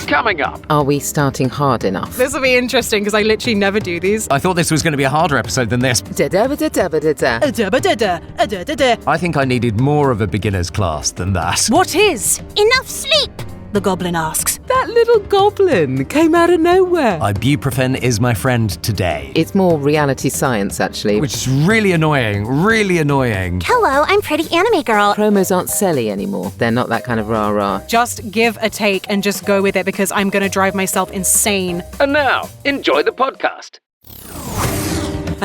Coming up. Are we starting hard enough? This will be interesting because I literally never do these. I thought this was going to be a harder episode than this. I think I needed more of a beginner's class than that. What is enough sleep? The goblin asks. That little goblin came out of nowhere. Ibuprofen is my friend today. It's more reality science, actually. Which is really annoying, really annoying. Hello, I'm Pretty Anime Girl. Promos aren't selly anymore. They're not that kind of rah-rah. Just give a take and just go with it because I'm going to drive myself insane. And now, enjoy the podcast.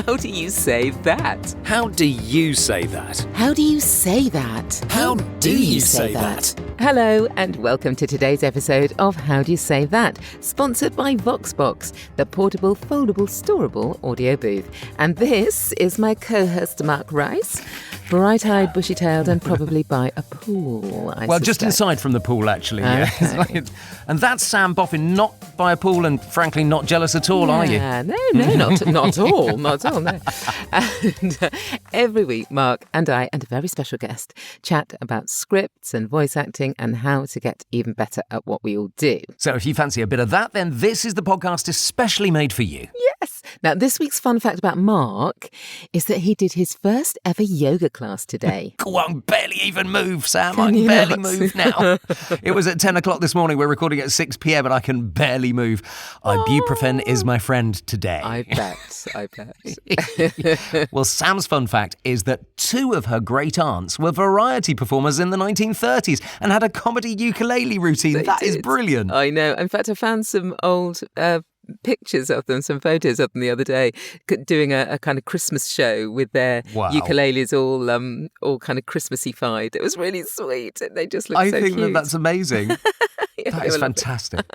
How do you say that? How do you say that? How do you say that? How do you say that? Hello and welcome to today's episode of How Do You Say That, sponsored by VoxBox, the portable, foldable, storable audio booth. And this is my co-host Mark Rice, bright-eyed, bushy-tailed and probably by a pool, I Well, suspect. just inside from the pool, actually, yeah. Okay. And that's Sam Boffin, not by a pool and frankly not jealous at all, are you? Yeah, no, not at all, not at all, no. And every week, Mark and I, and a very special guest, chat about scripts and voice acting and how to get even better at what we all do. So if you fancy a bit of that, then this is the podcast especially made for you. Yes. Now, this week's fun fact about Mark is that he did his first ever yoga class today. Go on, barely even move, Sam. Can I can you barely not? move now. It was at 10 o'clock this morning. We're recording at 6 p.m. and I can barely move. Ibuprofen is my friend today. I bet. Well, Sam's fun fact is that two of her great aunts were variety performers in the 1930s and had a comedy ukulele routine. That is brilliant. I know. In fact, I found some old pictures of them, some photos of them the other day, doing a kind of Christmas show with their ukuleles all kind of Christmassy-fied. It was really sweet. They just looked so cute. I think that's amazing. Yeah, That is fantastic.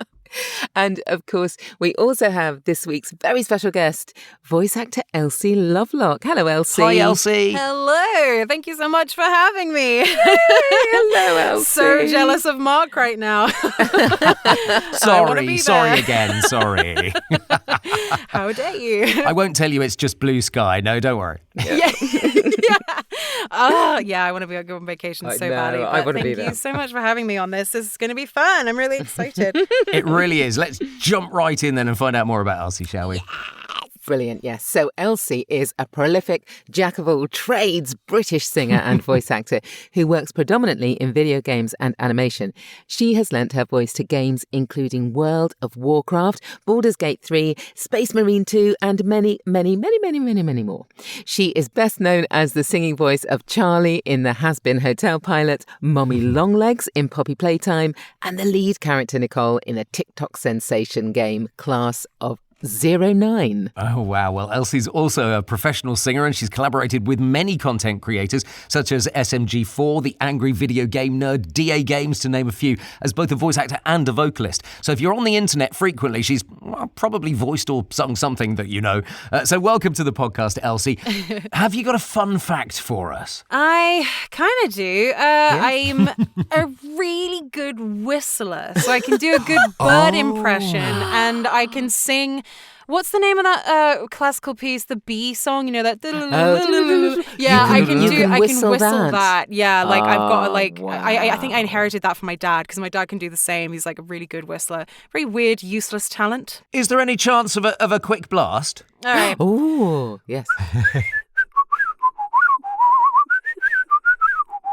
And of course, we also have this week's very special guest, voice actor Elsie Lovelock. Hello, Elsie. Hi, Elsie. Hello. Thank you so much for having me. Hello, Elsie. So jealous of Mark right now. Sorry again, sorry. How dare you? I won't tell you it's just blue sky. No, don't worry. Yeah. Oh, yeah, I want to go on vacation so badly. I But want to be thank there. you so much for having me on this. This is going to be fun. I'm really excited. It really is. Let's jump right in then and find out more about Elsie, shall we? Brilliant, yes. So Elsie is a prolific jack-of-all-trades British singer and voice actor who works predominantly in video games and animation. She has lent her voice to games including World of Warcraft, Baldur's Gate 3, Space Marine 2, and many, many, many, many, many, many more. She is best known as the singing voice of Charlie in the Has-Been Hotel pilot, Mommy Longlegs in Poppy Playtime, and the lead character Nicole in the TikTok sensation game Class of 09. Oh, wow. Well, Elsie's also a professional singer and she's collaborated with many content creators such as SMG4, the Angry Video Game Nerd, DA Games, to name a few, as both a voice actor and a vocalist. So if you're on the internet frequently, she's probably voiced or sung something that you know. So welcome to the podcast, Elsie. Have you got a fun fact for us? I kind of do. I'm a really good whistler, so I can do a good bird impression, and I can sing. What's the name of that classical piece? The bee song, you know that. Yeah, I can whistle that. Yeah, like I've got wow. I think I inherited that from my dad because my dad can do the same. He's like a really good whistler. Very weird, useless talent. Is there any chance of a quick blast? All right. Oh, yes.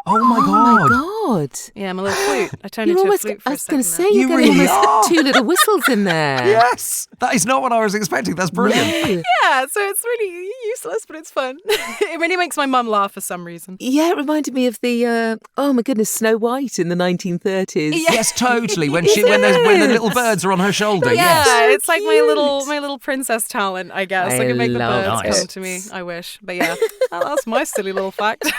Oh my God. Yeah, I'm a little flute. I turned You're into almost, a flute for I a was going second to say, there. you're You getting really are. almost two little whistles in there. Yes. That is not what I was expecting. That's brilliant. No. Yeah, so it's really useless, but it's fun. It really makes my mum laugh for some reason. Yeah, it reminded me of the, oh my goodness, Snow White in the 1930s. Yeah. Yes, totally. When the little birds are on her shoulder. Yeah, Yes. it's like my little princess talent, I guess. I can make the love birds it. come to me. I wish. But yeah, that's my silly little fact.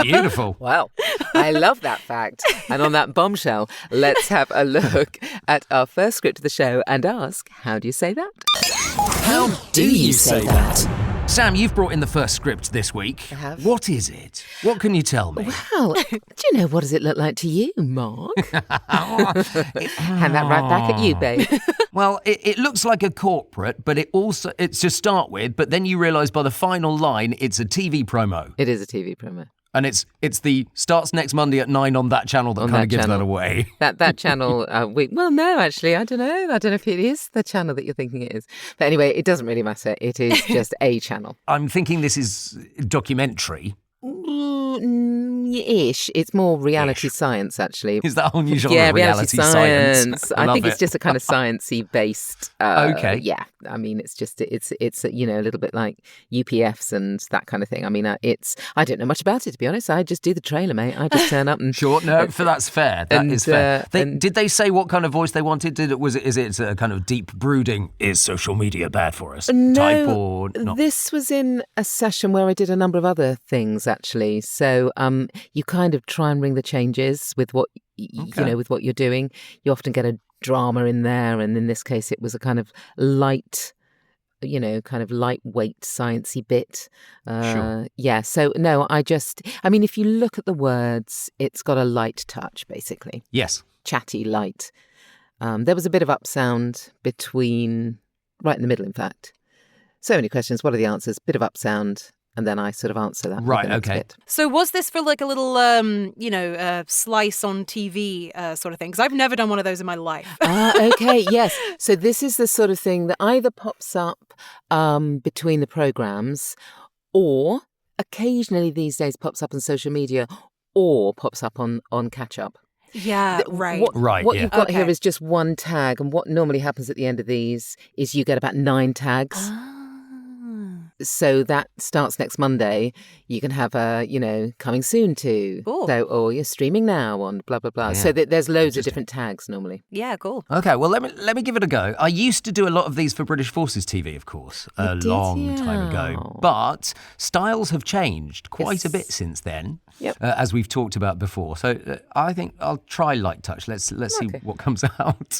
Beautiful. Well, I love that fact. And on that bombshell, let's have a look at our first script of the show and ask, how do you say that? How do you say that? Sam, you've brought in the first script this week. I have. What is it? What can you tell me? Well, do you know what does it look like to you, Mark? Hand that right back at you, babe. Well, it looks like a corporate, but it's to start with, but then you realise by the final line it's a TV promo. It is a TV promo. And it's the starts next Monday at 9 on that channel that kind of gives that away. That channel, no, actually, I don't know. I don't know if it is the channel that you're thinking it is. But anyway, it doesn't really matter. It is just a channel. I'm thinking this is documentary. Ish. It's more reality science, actually. Is that unusual? Yeah, reality science. I think it. it's just a kind of sciencey based. Okay. Yeah, I mean, it's a little bit like UPFs and that kind of thing. I mean, I don't know much about it, to be honest. I just do the trailer, mate. I just turn up and sure. No, that's fair. That is fair. Did they say what kind of voice they wanted? Is it a kind of deep brooding? Is social media bad for us? No, type or not? This was in a session where I did a number of other things actually. So you kind of try and ring the changes with what with what you're doing. You often get a drama in there, and in this case, it was a kind of light, kind of lightweight sciencey bit. Sure. Yeah. So no, if you look at the words, it's got a light touch, basically. Yes. Chatty, light. There was a bit of upsound between, right in the middle, in fact. So many questions. What are the answers? Bit of upsound. And then I sort of answer that. Right, okay. Bit. So was this for like a little, slice on TV sort of thing? Because I've never done one of those in my life. Okay, yes. So this is the sort of thing that either pops up between the programmes, or occasionally these days pops up on social media, or pops up on Catch Up. Yeah, right. What you've got here is just one tag, and what normally happens at the end of these is you get about 9 tags. So that starts next Monday. You can have coming soon to. Cool. So, or you're streaming now on blah, blah, blah. Yeah. So there's loads of different tags normally. Yeah, cool. Okay, well, let me give it a go. I used to do a lot of these for British Forces TV, of course, a long time ago. But styles have changed quite a bit since then, as we've talked about before. So I think I'll try light touch. Let's see what comes out.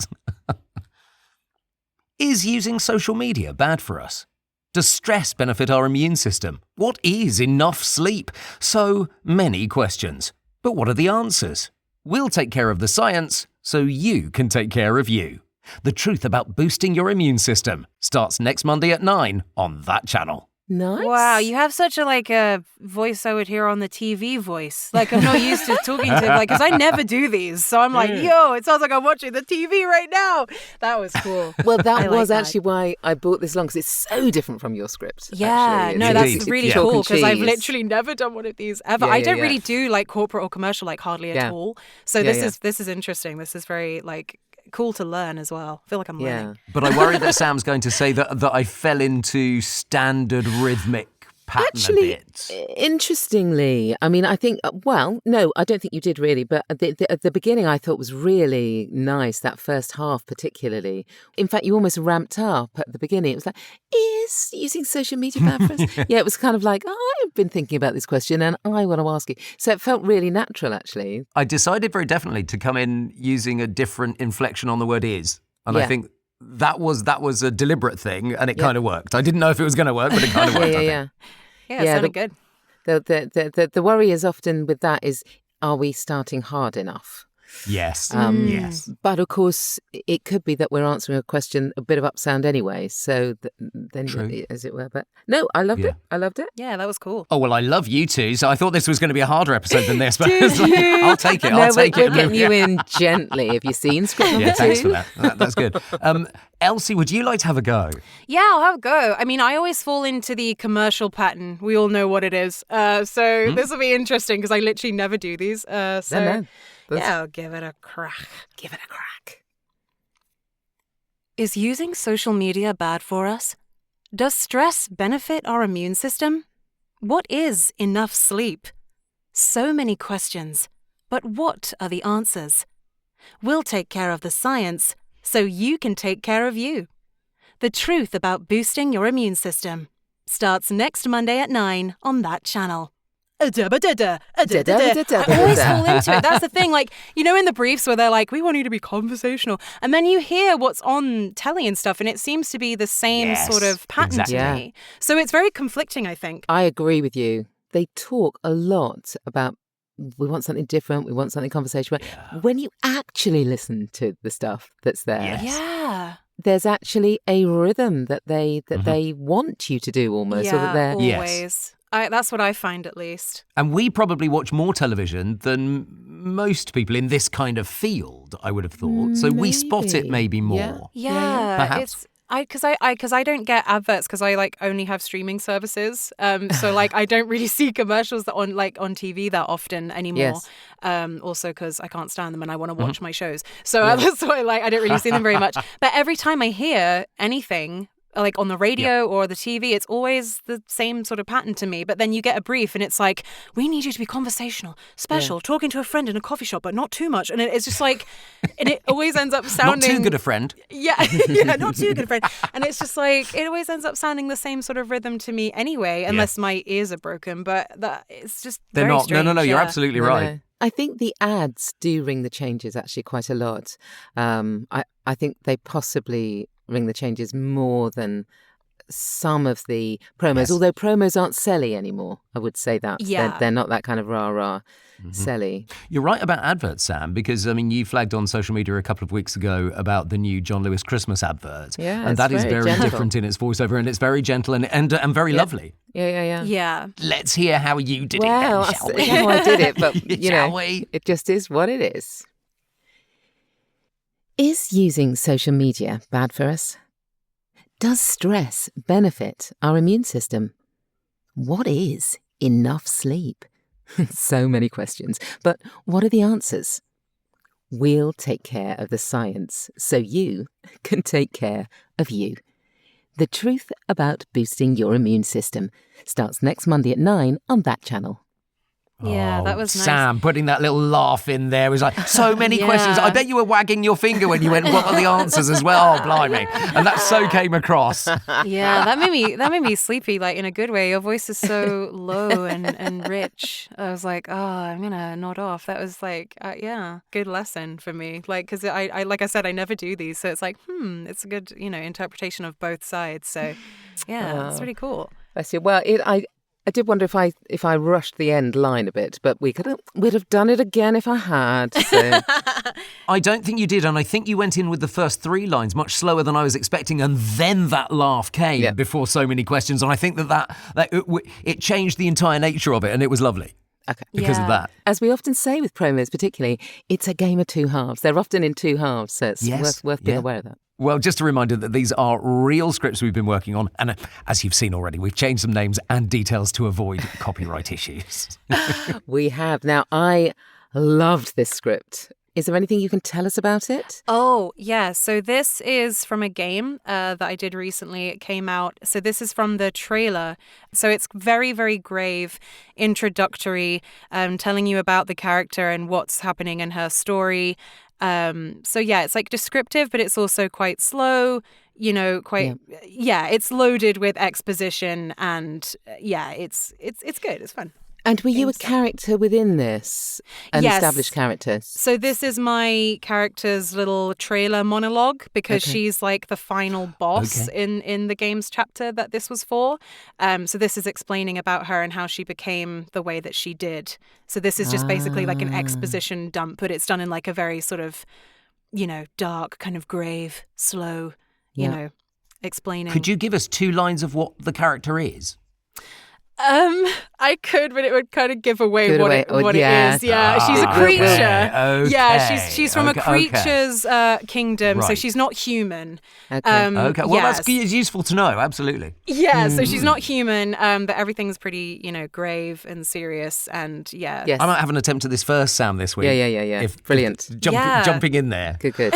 Is using social media bad for us? Does stress benefit our immune system? What is enough sleep? So many questions. But what are the answers? We'll take care of the science so you can take care of you. The truth about boosting your immune system starts next Monday at 9 on that channel. Nice. Wow, you have such a voice I would hear on the TV voice. Like, I'm not used to talking to, because I never do these. So I'm like, yo, it sounds like I'm watching the TV right now. That was cool. Well, that was actually why I brought this along, because it's so different from your script. Yeah, no, that's really cool, because I've literally never done one of these ever. I don't really do corporate or commercial, hardly at all. So this is interesting. This is very cool to learn as well. I feel like I'm learning. But I worry that Sam's going to say that I fell into standard rhythmic pattern Actually, a bit. Interestingly, I mean, I think, no, I don't think you did really, but at the beginning I thought was really nice, that first half particularly. In fact, you almost ramped up at the beginning. It was like, is using social media bad for us? Yeah, it was kind of like, I've been thinking about this question and I want to ask you. So it felt really natural, actually. I decided very definitely to come in using a different inflection on the word is. And I think that was a deliberate thing, and it kind of worked. I didn't know if it was going to work, but it kind of worked. Yeah, it sounded good. The worry is often with that is, are we starting hard enough? Yes. Yes. But of course, it could be that we're answering a question, a bit of upsound anyway. So then, as it were. But no, I loved it. I loved it. Yeah, that was cool. Oh, well, I love you too. So I thought this was going to be a harder episode than this. But I'll take it. I'll take it. We're getting you in gently. Have you seen script number 2? Thanks for that. That's good. Elsie, would you like to have a go? Yeah, I'll have a go. I mean, I always fall into the commercial pattern. We all know what it is. So this will be interesting because I literally never do these. No. I'll give it a crack. Is using social media bad for us? Does stress benefit our immune system? What is enough sleep? So many questions. But what are the answers? We'll take care of the science so you can take care of you. The truth about boosting your immune system starts next Monday at 9 on that channel. I always fall into it. That's the thing. In the briefs where they're like, we want you to be conversational. And then you hear what's on telly and stuff, and it seems to be the same sort of pattern to me. So it's very conflicting, I think. I agree with you. They talk a lot about, we want something different, we want something conversational. When you actually listen to the stuff that's there, there's actually a rhythm that they want you to do almost. Or that they're, always. That's what I find, at least. And we probably watch more television than most people in this kind of field, I would have thought. So we spot it maybe more. Yeah. Perhaps. Because I don't get adverts because I only have streaming services. So I don't really see commercials on TV that often anymore. Yes. Also because I can't stand them and I want to watch my shows. So that's why I don't really see them very much. But every time I hear anything on the radio or the TV, it's always the same sort of pattern to me. But then you get a brief and it's like, we need you to be conversational, special, talking to a friend in a coffee shop, but not too much. And it's just and it always ends up sounding... Not too good a friend. Yeah, not too good a friend. And it's just it always ends up sounding the same sort of rhythm to me anyway, unless my ears are broken. But it's just They're very not. strange. No, you're absolutely right. No. I think the ads do ring the changes actually quite a lot. I think they possibly ring the changes more than some of the promos, Yes. although promos aren't selly anymore. I would say that. Yeah. They're not that kind of rah-rah selly. You're right about adverts, Sam, because, you flagged on social media a couple of weeks ago about the new John Lewis Christmas advert. Yeah, and it's that is very very gentle. different in its voiceover, and it's very gentle and very lovely. Yeah. Yeah. Let's hear how you did Well, it then, shall we? how I did it, but, Shall we? it just is what it is. Is using social media bad for us? Does stress benefit our immune system? What is enough sleep? So many questions, but what are the answers? We'll take care of the science so you can take care of you. The Truth About Boosting Your Immune System starts next Monday at 9 on that channel. Yeah, that was nice. Sam putting that little laugh in there was so many questions. I bet you were wagging your finger when you went, what are the answers as well? Oh, blimey. And that so came across. Yeah, that made me sleepy, in a good way. Your voice is so low and rich. I was like, oh, I'm gonna nod off. That was good lesson for me. Because I like I said, I never do these, so it's it's a good interpretation of both sides. So yeah, it's really cool. Bless you. Well, I did wonder if I rushed the end line a bit, but we'd have done it again if I had. So. I don't think you did, and I think you went in with the first 3 lines much slower than I was expecting, and then that laugh came before so many questions, and I think that it changed the entire nature of it, and it was lovely. Okay. Because of that. As we often say with promos particularly, it's a game of 2 halves. They're often in 2 halves, so it's worth being aware of that. Well, just a reminder that these are real scripts we've been working on, and as you've seen already, we've changed some names and details to avoid copyright issues. We have. Now, I loved this script. Is there anything you can tell us about it? Oh, yeah. So this is from a game that I did recently. It came out. So this is from the trailer. So it's very, very grave, introductory, telling you about the character and what's happening in her story. It's descriptive, but it's also quite slow, it's loaded with exposition and it's good. It's fun. And were you a character within this? An Yes. established character? So this is my character's little trailer monologue because she's the final boss in the game's chapter that this was for. So this is explaining about her and how she became the way that she did. So this is just basically an exposition dump, but it's done in a very sort of, dark, kind of grave, slow, explaining. Could you give us 2 lines of what the character is? I could, but it would kind of give away what it is. Yeah, Ah, she's a creature. okay. Yeah, she's from a creature's kingdom, so Right. she's not human. Okay. Okay, well, that's useful to know, absolutely. Yeah, so she's not human, but everything's pretty, grave and serious, and Yes. I might have an attempt at this first, Sam, this week. Yeah. Brilliant. Jumping in there. Good.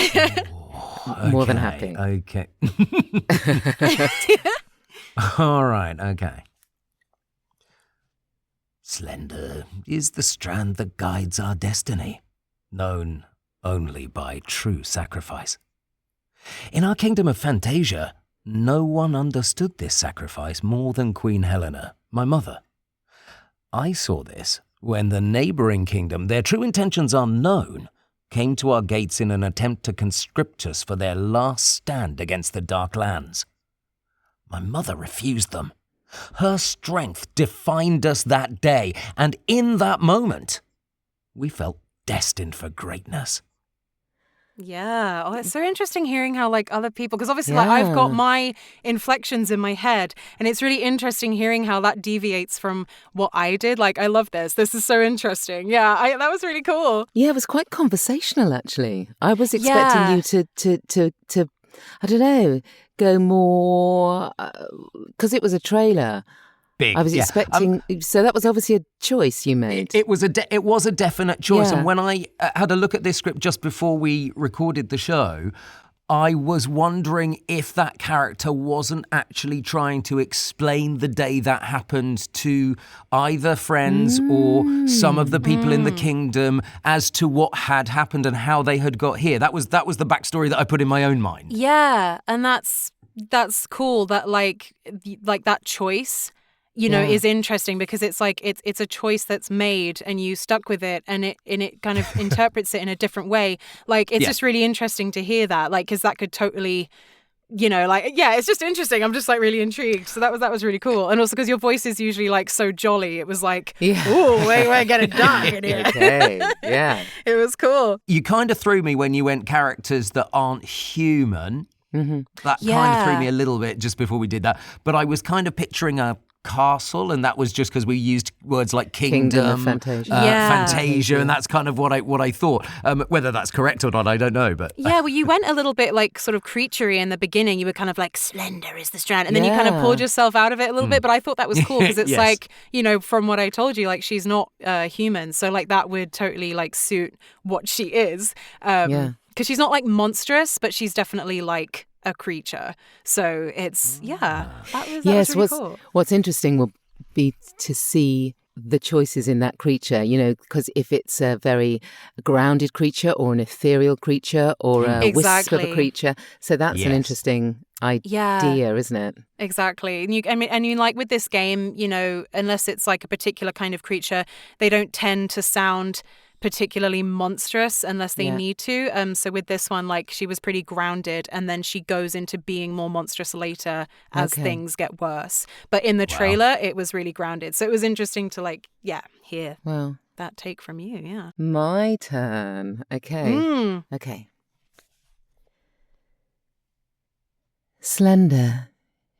More than happy. Okay. All right, okay. Slender is the strand that guides our destiny, known only by true sacrifice. In our Kingdom of Phantasia, no one understood this sacrifice more than Queen Helena, my mother. I saw this when the neighbouring kingdom, their true intentions unknown, came to our gates in an attempt to conscript us for their last stand against the Dark Lands. My mother refused them. Her strength defined us that day, and in that moment, we felt destined for greatness. Yeah. Oh, it's so interesting hearing how like other people, because obviously like I've got my inflections in my head, and it's really interesting hearing how that deviates from what I did. Like, I love this. This is so interesting. Yeah, that was really cool. Yeah, it was quite conversational, actually. I was expecting you to I don't know, go more, because it was a trailer. Big. I was expecting, so that was obviously a choice you made. It was a definite choice. Yeah. And when I had a look at this script just before we recorded the show, I was wondering if that character wasn't actually trying to explain the day that happened to either friends or some of the people in the kingdom as to what had happened and how they had got here. That was the backstory that I put in my own mind. Yeah, and that's cool that like that choice, you know, is interesting, because it's like it's a choice that's made and you stuck with it, and it kind of interprets it in a different way. Like, it's just really interesting to hear that, like, because that could totally, you know, like, yeah, it's just interesting. I'm just like really intrigued. So that was really cool. And also because your voice is usually like so jolly, it was like, ooh, we're getting dark in here. Okay, yeah. It was cool. You kind of threw me when you went characters that aren't human. Mm-hmm. That kind of threw me a little bit just before we did that. But I was kind of picturing a castle, and that was just because we used words like Kingdom of Phantasia. Fantasia, and that's kind of what I thought. Whether that's correct or not, I don't know. But yeah, well, you went a little bit like sort of creaturey in the beginning. You were kind of like, Slender is the strand, and then you kind of pulled yourself out of it a little bit. But I thought that was cool because it's like, you know, from what I told you, like, she's not human, so like that would totally like suit what she is. Because she's not like monstrous, but she's definitely like a creature. So it's that was really cool. What's interesting will be to see the choices in that creature, you know, because if it's a very grounded creature or an ethereal creature or a wisp of a creature, so that's an interesting idea, isn't it? Exactly. And you like with this game, you know, unless it's like a particular kind of creature, they don't tend to sound particularly monstrous unless they need to. So with this one, like, she was pretty grounded, and then she goes into being more monstrous later as things get worse. But in the trailer, it was really grounded. So it was interesting to like, hear that take from you. Yeah. My turn. Okay. Okay. Slender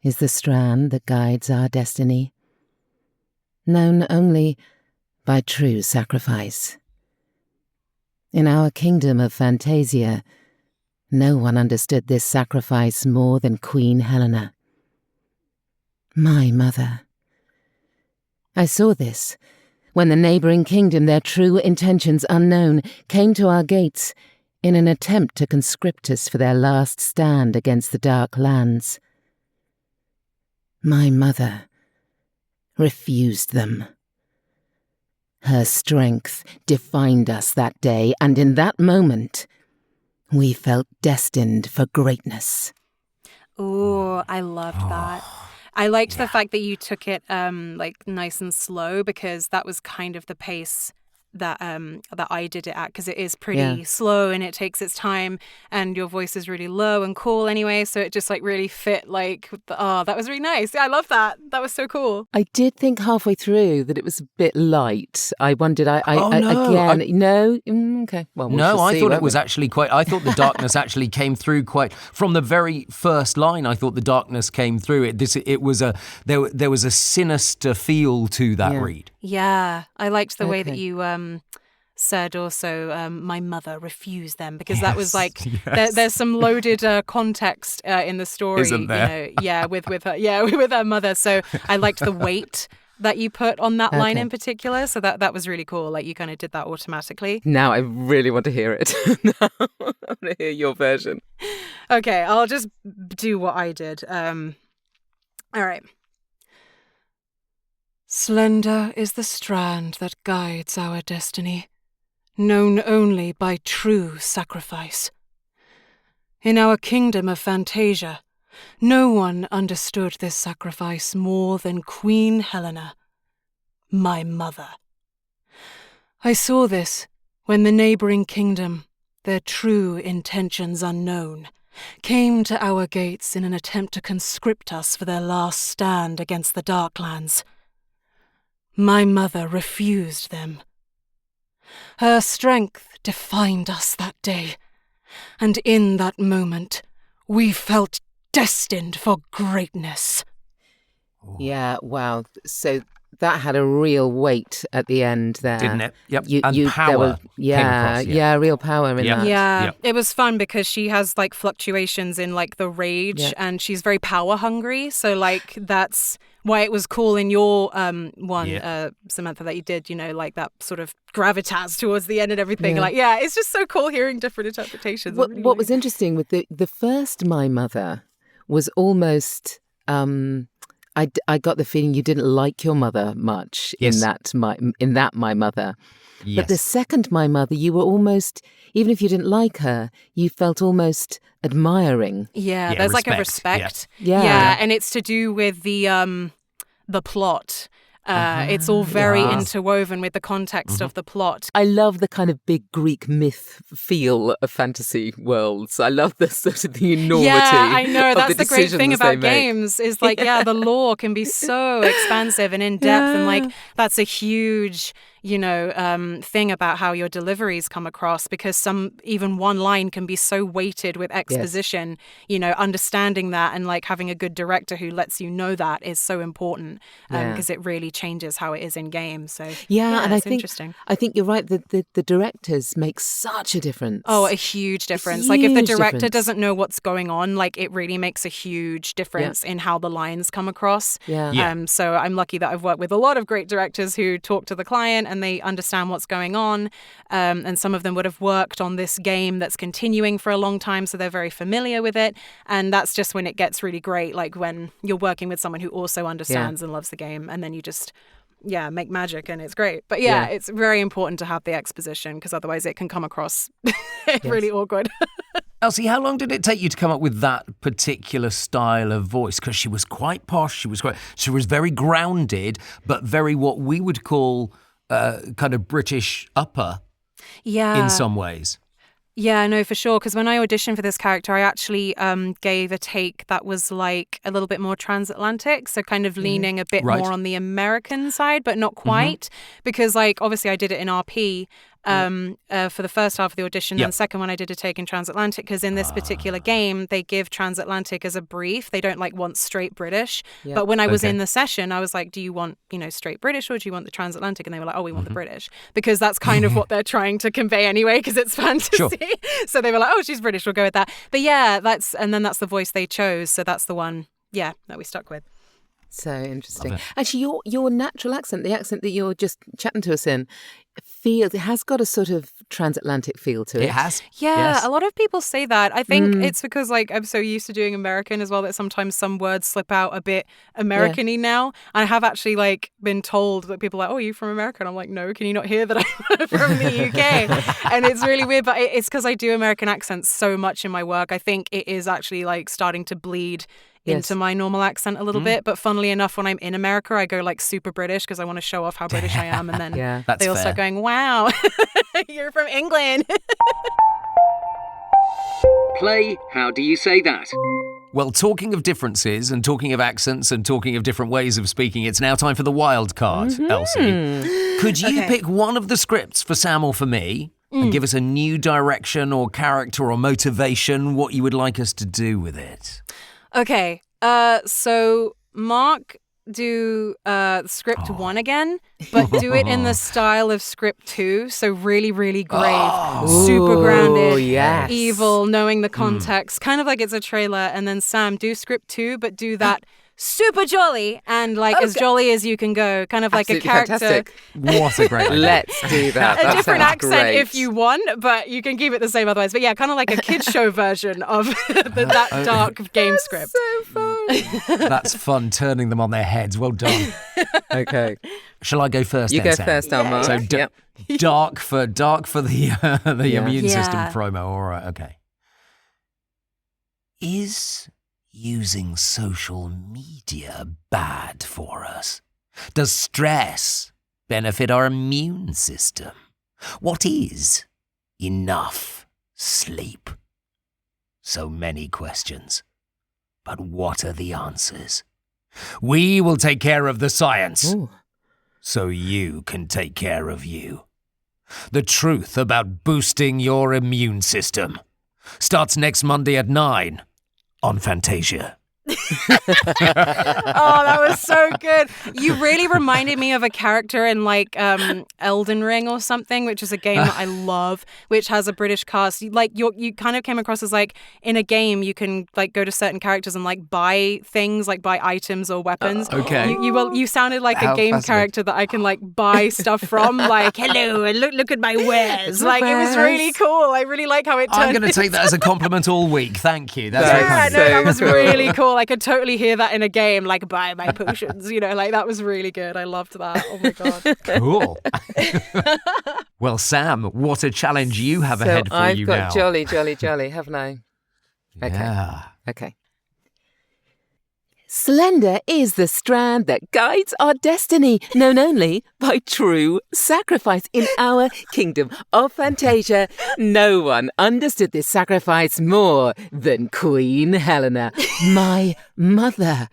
is the strand that guides our destiny, known only by true sacrifice. In our Kingdom of Phantasia, no one understood this sacrifice more than Queen Helena, my mother. I saw this when the neighbouring kingdom, their true intentions unknown, came to our gates in an attempt to conscript us for their last stand against the dark lands. My mother refused them. Her strength defined us that day, and in that moment, we felt destined for greatness. Oh, I loved that. I liked the fact that you took it like nice and slow, because that was kind of the pace that I did it at, because it is pretty slow and it takes its time, and your voice is really low and cool anyway, so it just like really fit like that was really nice. I love that. That was so cool. I did think halfway through that it was a bit light. I wondered okay. Well, no, I thought it was actually quite. I thought the darkness actually came through quite from the very first line. I thought the darkness came through. There was a sinister feel to that read. Yeah, I liked the way that you said also, my mother refused them, because that was like, there's some loaded context in the story. Isn't there? You know, with her mother. So I liked the weight that you put on that line in particular. So that was really cool. Like, you kind of did that automatically. Now I really want to hear it. Now I want to hear your version. Okay, I'll just do what I did. All right. Slender is the strand that guides our destiny, known only by true sacrifice. In our Kingdom of Phantasia, no one understood this sacrifice more than Queen Helena, my mother. I saw this when the neighbouring kingdom, their true intentions unknown, came to our gates in an attempt to conscript us for their last stand against the Darklands. My mother refused them. Her strength defined us that day, And in that moment, we felt destined for greatness. Yeah, wow. So that had a real weight at the end there. Didn't it? Yep. You, And you, power there was, came across, real power in Yep. that. Yeah, Yep. it was fun because she has like fluctuations in like the rage and she's very power hungry. So like that's why it was cool in your one, Samantha, that you did, you know, like that sort of gravitas towards the end and everything. Yeah. Like, yeah, it's just so cool hearing different interpretations. What was interesting with the first My Mother was almost... I got the feeling you didn't like your mother much in that My Mother. Yes. But the second My Mother, you were almost, even if you didn't like her, you felt almost admiring. Yeah, there's like a respect. Yeah. And it's to do with the plot. It's all very interwoven with the context of the plot. I love the kind of big Greek myth feel of fantasy worlds. I love the sort of the enormity. Yeah, I know. Of That's the great thing decisions they about make. games is like, the lore can be so expansive and in depth. And like, that's a huge, thing about how your deliveries come across, because even one line can be so weighted with exposition, understanding that and like having a good director who lets you know that is so important because it really changes how it is in game. So and it's interesting. I think you're right that the directors make such a difference. Oh, a huge difference. Like if the director difference. doesn't know what's going on, like it really makes a huge difference in how the lines come across. So I'm lucky that I've worked with a lot of great directors who talk to the client and they understand what's going on. And some of them would have worked on this game that's continuing for a long time, so they're very familiar with it. And that's just when it gets really great, like when you're working with someone who also understands and loves the game, and then you just make magic and it's great. But it's very important to have the exposition because otherwise it can come across really awkward. Elsie, how long did it take you to come up with that particular style of voice? Because she was quite posh, she was very grounded, but very what we would call kind of British upper in some ways. Yeah, no, for sure. Because when I auditioned for this character, I actually gave a take that was like a little bit more transatlantic. So kind of leaning a bit more on the American side, but not quite. Because like, obviously I did it in RP for the first half of the audition. And the second one I did a take in transatlantic because in this particular game, they give transatlantic as a brief. They don't like want straight British. But when I was in the session, I was like, do you want, straight British or do you want the transatlantic? And they were like, oh, we want the British. Because that's kind of what they're trying to convey anyway, because it's fantasy. Sure. So they were like, oh, she's British, we'll go with that. But that's the voice they chose. So that's the one, that we stuck with. So interesting. Actually, your natural accent, the accent that you're just chatting to us in, it has got a sort of transatlantic feel to it. It has. Yeah, yes. A lot of people say that. I think it's because like I'm so used to doing American as well that sometimes some words slip out a bit American-y now. I have actually like been told that people are like, oh, are you from America? And I'm like, no, can you not hear that I'm from the UK? And it's really weird, but it's because I do American accents so much in my work. I think it is actually like starting to bleed into my normal accent a little bit. But funnily enough, when I'm in America, I go like super British because I want to show off how British I am. And then they all start going, wow, you're from England. Play, how do you say that? Well, talking of differences and talking of accents and talking of different ways of speaking, it's now time for the wild card, Elsie. Could you pick one of the scripts for Sam or for me and give us a new direction or character or motivation, what you would like us to do with it? Okay, so Mark, do script 1 again, but do it in the style of script 2. So really, really grave, super grounded, evil, knowing the context, kind of like it's a trailer. And then Sam, do script 2, but do that super jolly and like as jolly as you can go, kind of like Absolutely a character. Fantastic. What a great idea. Let's do that. A different accent great. if you want, but you can keep it the same otherwise. But kind of like a kids show version of that dark game script. So fun. That's fun, turning them on their heads. Well done. Okay. Shall I go first? You then, go Sam? first, Mark. So dark for the immune system Yeah. promo. All right, okay. Is using social media bad for us? Does stress benefit our immune system? What is enough sleep? So many questions. But what are the answers? We will take care of the science. Ooh. So you can take care of you. The truth about boosting your immune system. Starts next Monday at 9 on Phantasia. Oh, that was so good. You really reminded me of a character in like Elden Ring or something, which is a game that I love, which has a British cast. You kind of came across as like in a game you can like go to certain characters and like buy things, like buy items or weapons. Okay. You sounded like How a game fascinating. character that I can like buy stuff from. Like, hello, and look at my wares. Like, it was really cool. I really like how it turned. I'm going to take that as a compliment all week. Thank you. That's very Yeah, kind. no, that was So cool. really cool. I could totally hear that in a game, like buy my potions, like that was really good. I loved that. Oh my God. Cool. Well, Sam, what a challenge you have So ahead for I've you got now. jolly, haven't I? Okay. Yeah. Okay. Slender is the strand that guides our destiny, known only by true sacrifice. In our Kingdom of Phantasia, no one understood this sacrifice more than Queen Helena, my mother.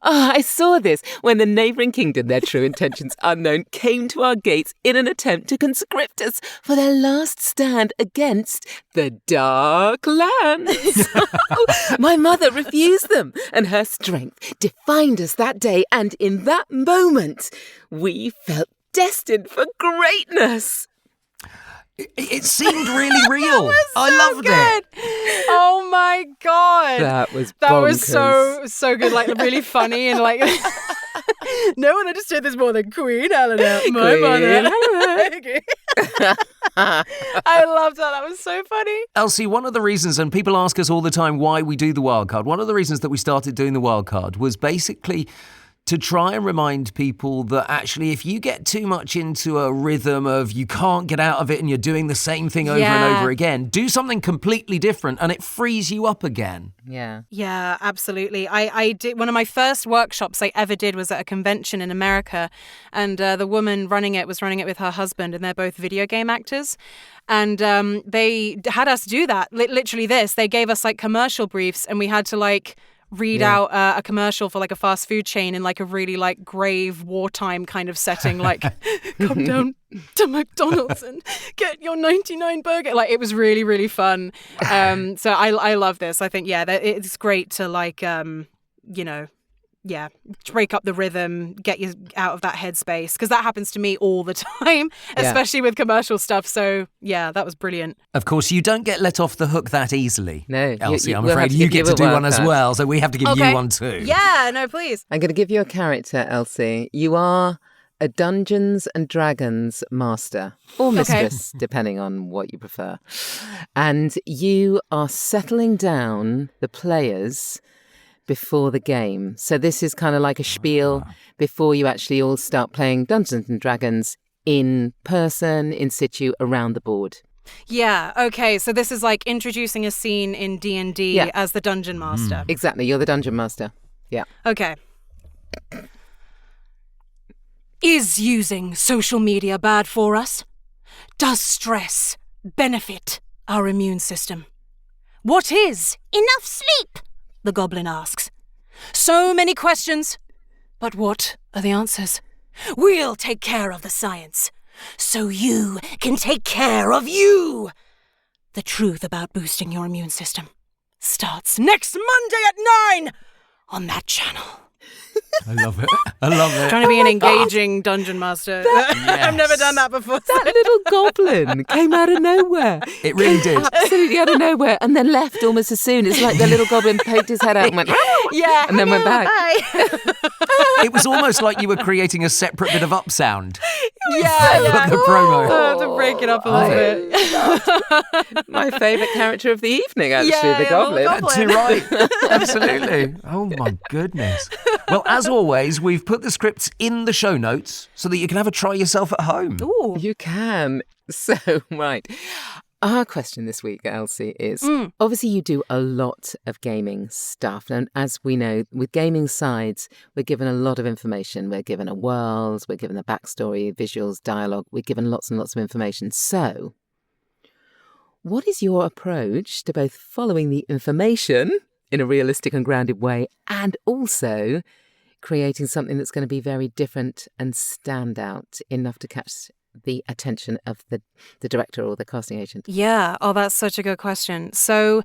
I saw this when the neighbouring kingdom, their true intentions unknown, came to our gates in an attempt to conscript us for their last stand against the Dark Lands. My mother refused them, and her strength defined us that day, and in that moment, we felt destined for greatness. It seemed really real. I loved Good. it. Oh my God. That was so good. Like really funny and like no one understood this more than Queen Helena, my Queen mother. Helena. I loved that. That was so funny. Elsie, one of the reasons, and people ask us all the time why we do the wildcard, one of the reasons that we started doing the wildcard was basically to try and remind people that actually if you get too much into a rhythm of you can't get out of it and you're doing the same thing over and over again, do something completely different and it frees you up again. Yeah. Yeah, absolutely. I did one of my first workshops I ever did was at a convention in America, and the woman running it was running it with her husband, and they're both video game actors. And they had us do that. Literally this. They gave us like commercial briefs, and we had to like read out a commercial for like a fast food chain in like a really like grave wartime kind of setting, like come down to McDonald's and get your 99 burger. Like it was really, really fun. So I love this. I think, it's great to like, break up the rhythm, get you out of that headspace, because that happens to me all the time, especially with commercial stuff. So yeah, that was brilliant. Of course, you don't get let off the hook that easily. No, Elsie, I'm we'll have afraid to you give get you to a do one as wildcard. well, so we have to give you one too. Yeah, no, please. I'm going to give you a character, Elsie. You are a Dungeons and Dragons master or mistress, depending on what you prefer. And you are settling down the players before the game. So this is kind of like a spiel before you actually all start playing Dungeons and Dragons in person, in situ, around the board. Yeah, okay. So this is like introducing a scene in D&D as the Dungeon Master. Exactly. You're the Dungeon Master. Yeah. Okay. Is using social media bad for us? Does stress benefit our immune system? What is enough sleep? The goblin asks. So many questions, but what are the answers? We'll take care of the science, so you can take care of you. The truth about boosting your immune system starts next Monday at 9 on that channel. I love it. I love it. Trying to be an engaging dungeon master. I've never done that before. That little goblin came out of nowhere. It really did. Absolutely out of nowhere, and then left almost as soon. It's like the little goblin poked his head out and went, Yeah. and then went back. It was almost like you were creating a separate bit of up sound. Yeah. The promo. To break it up a little bit. My favourite character of the evening, actually, Yeah, the yeah, goblin. little goblin. Too right. Absolutely. Oh, my goodness. Well, as always, we've put the scripts in the show notes so that you can have a try yourself at home. Ooh. You can. So, right. Our question this week, Elsie, is obviously you do a lot of gaming stuff. And as we know, with gaming sides, we're given a lot of information. We're given a world, we're given a backstory, visuals, dialogue. We're given lots and lots of information. So, what is your approach to both following the information in a realistic and grounded way and also creating something that's going to be very different and stand out enough to catch the attention of the director or the casting agent? Yeah. Oh, that's such a good question. So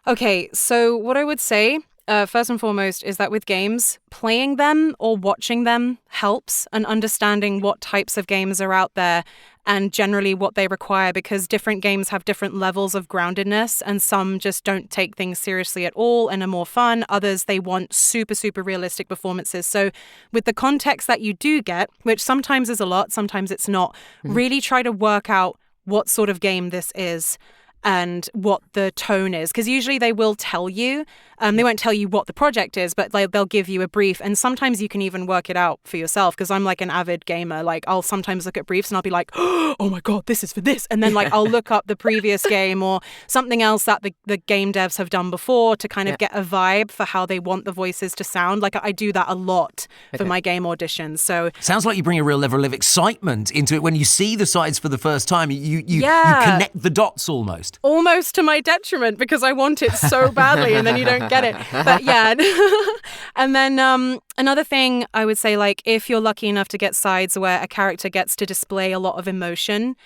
what I would say, first and foremost, is that with games, playing them or watching them helps, and understanding what types of games are out there and generally what they require, because different games have different levels of groundedness, and some just don't take things seriously at all and are more fun. Others, they want super, super realistic performances. So with the context that you do get, which sometimes is a lot, sometimes it's not, really try to work out what sort of game this is and what the tone is, because usually they will tell you. They won't tell you what the project is, but they'll give you a brief, and sometimes you can even work it out for yourself, because I'm like an avid gamer. Like, I'll sometimes look at briefs and I'll be like, oh my god, this is for this, and then like I'll look up the previous game or something else that the game devs have done before to kind of get a vibe for how they want the voices to sound. Like, I do that a lot for my game auditions. So sounds like you bring a real level of excitement into it when you see the sides for the first time. You connect the dots almost to my detriment, because I want it so badly and then you don't get it. But yeah. And then another thing I would say, like, if you're lucky enough to get sides where a character gets to display a lot of emotion,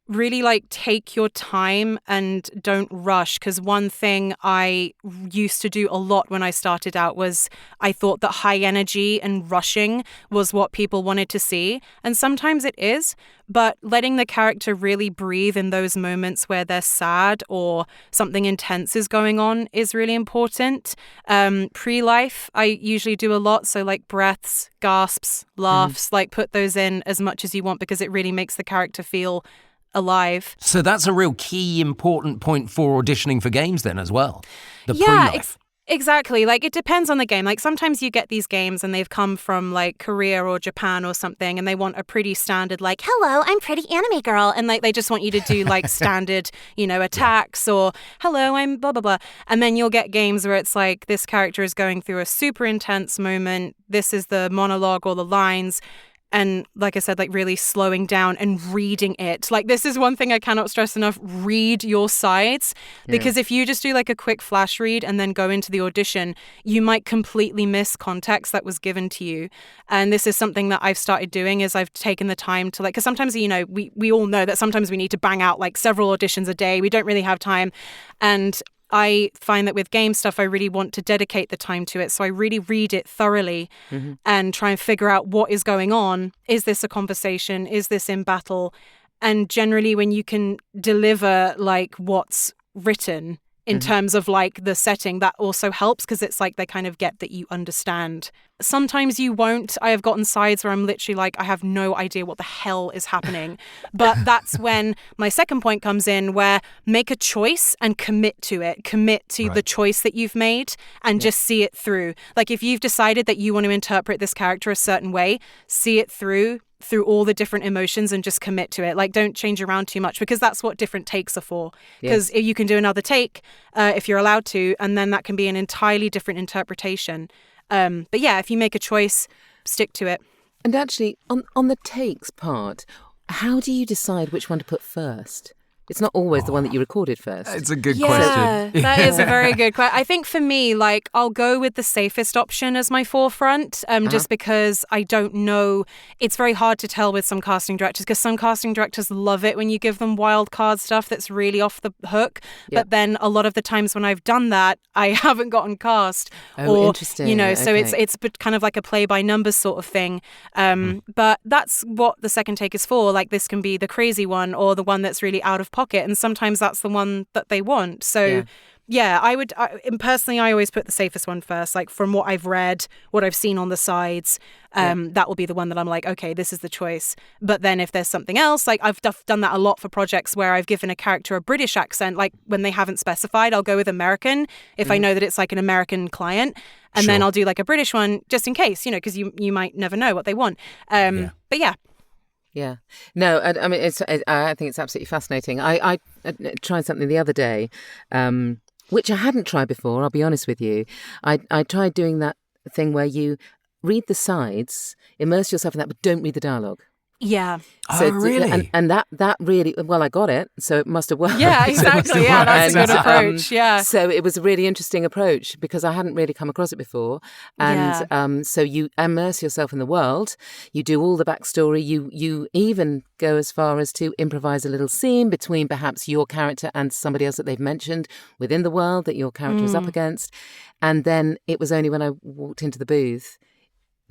really like take your time and don't rush, because one thing I used to do a lot when I started out was I thought that high energy and rushing was what people wanted to see, and sometimes it is, but letting the character really breathe in those moments where they're sad or something intense is going on is really important. Pre-life I usually do a lot, so like breaths, gasps, laughs, like put those in as much as you want, because it really makes the character feel alive. So that's a real key important point for auditioning for games then as well. The pre-life. Exactly. Like, it depends on the game. Like, sometimes you get these games and they've come from like Korea or Japan or something, and they want a pretty standard, like, Hello, I'm pretty anime girl. and like they just want you to do like standard, attacks, or hello, I'm blah blah blah. And then you'll get games where it's like, this character is going through a super intense moment, this is the monologue or the lines. And like I said, like really slowing down and reading it. Like, this is one thing I cannot stress enough. Read your sides. Because if you just do like a quick flash read and then go into the audition, you might completely miss context that was given to you. And this is something that I've started doing, is I've taken the time to, like, because sometimes, we all know that sometimes we need to bang out like several auditions a day. We don't really have time. And I find that with game stuff, I really want to dedicate the time to it. So I really read it thoroughly and try and figure out what is going on. Is this a conversation? Is this in battle? And generally, when you can deliver like what's written in terms of like the setting, that also helps, because it's like they kind of get that you understand. Sometimes you won't. I have gotten sides where I'm literally like, I have no idea what the hell is happening. But that's when my second point comes in, where make a choice and commit to it. Commit to the choice that you've made and just see it through. Like, if you've decided that you want to interpret this character a certain way, see it through all the different emotions and just commit to it. Like, don't change around too much, because that's what different takes are for. Because you can do another take if you're allowed to, and then that can be an entirely different interpretation. But yeah, if you make a choice, stick to it. And actually, on the takes part, how do you decide which one to put first? It's not always the one that you recorded first. It's a good question. Yeah, that is a very good question. I think for me, like, I'll go with the safest option as my forefront, just because I don't know. It's very hard to tell with some casting directors, because some casting directors love it when you give them wild card stuff that's really off the hook. But then a lot of the times when I've done that, I haven't gotten cast. Interesting. So it's kind of like a play by numbers sort of thing. But that's what the second take is for. Like, this can be the crazy one or the one that's really out of pocket, and sometimes that's the one that they want. So I always put the safest one first. Like, from what I've read, what I've seen on the sides, that will be the one that I'm like, okay, this is the choice. But then if there's something else, like, I've done that a lot for projects where I've given a character a British accent. Like, when they haven't specified, I'll go with American if I know that it's like an American client, and then I'll do like a British one just in case, because you might never know what they want. But yeah. Yeah. No, I mean, I think it's absolutely fascinating. I tried something the other day, which I hadn't tried before, I'll be honest with you. I tried doing that thing where you read the sides, immerse yourself in that, but don't read the dialogue. Yeah. So really? And that really, well, I got it, so it must have worked. Yeah, exactly. Yeah, that's a good approach. Yeah. So it was a really interesting approach because I hadn't really come across it before. And so you immerse yourself in the world. You do all the backstory. You even go as far as to improvise a little scene between perhaps your character and somebody else that they've mentioned within the world that your character is up against. And then it was only when I walked into the booth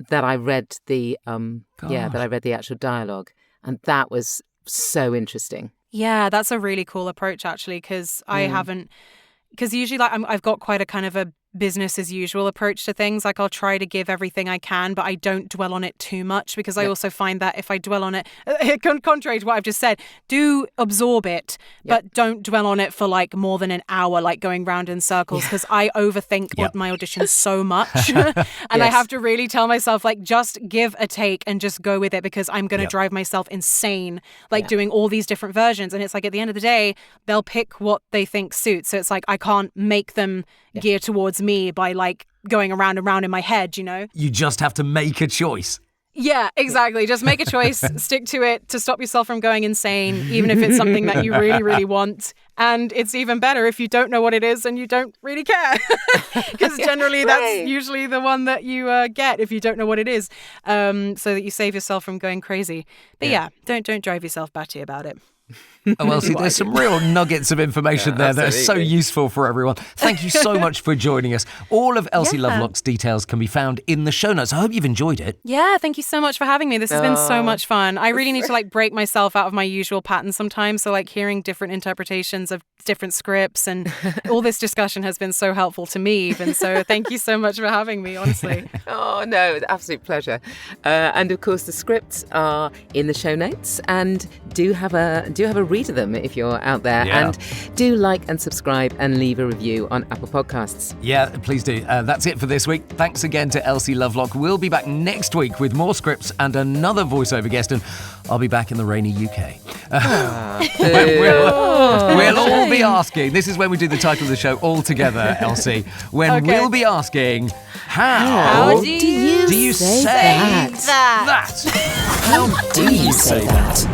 that I read the actual dialogue. And that was so interesting. Yeah, that's a really cool approach, actually, because because usually I've got quite a kind of a business as usual approach to things. Like I'll try to give everything I can, but I don't dwell on it too much because I also find that if I dwell on it, contrary to what I've just said, do absorb it, but don't dwell on it for like more than an hour, like going round in circles, because I overthink my auditions so much. And I have to really tell myself, like, just give a take and just go with it because I'm going to drive myself insane, like doing all these different versions. And it's like at the end of the day, they'll pick what they think suits. So it's like I can't make them gear towards me by like going around and round in my head, you know? You just have to make a choice. Yeah, exactly. Just make a choice, stick to it to stop yourself from going insane, even if it's something that you really, really want. And it's even better if you don't know what it is and you don't really care. Because generally that's usually the one that you get if you don't know what it is, so that you save yourself from going crazy. But don't drive yourself batty about it. Oh, Elsie, there's some real nuggets of information there that are so useful for everyone. Thank you so much for joining us. All of Elsie Lovelock's details can be found in the show notes. I hope you've enjoyed it. Yeah, thank you so much for having me. This has been so much fun. I really need to like break myself out of my usual pattern sometimes. So like hearing different interpretations of different scripts and all this discussion has been so helpful to me even. So thank you so much for having me, honestly. Oh, no, it's an absolute pleasure. And of course, the scripts are in the show notes, and do have a read of them if you're out there. Yeah. And do like and subscribe and leave a review on Apple Podcasts. Yeah, please do. That's it for this week. Thanks again to Elsie Lovelock. We'll be back next week with more scripts and another voiceover guest, and I'll be back in the rainy UK. We'll all be asking, this is when we do the title of the show all together, Elsie, when we'll be asking, how do you say that? How do you say that?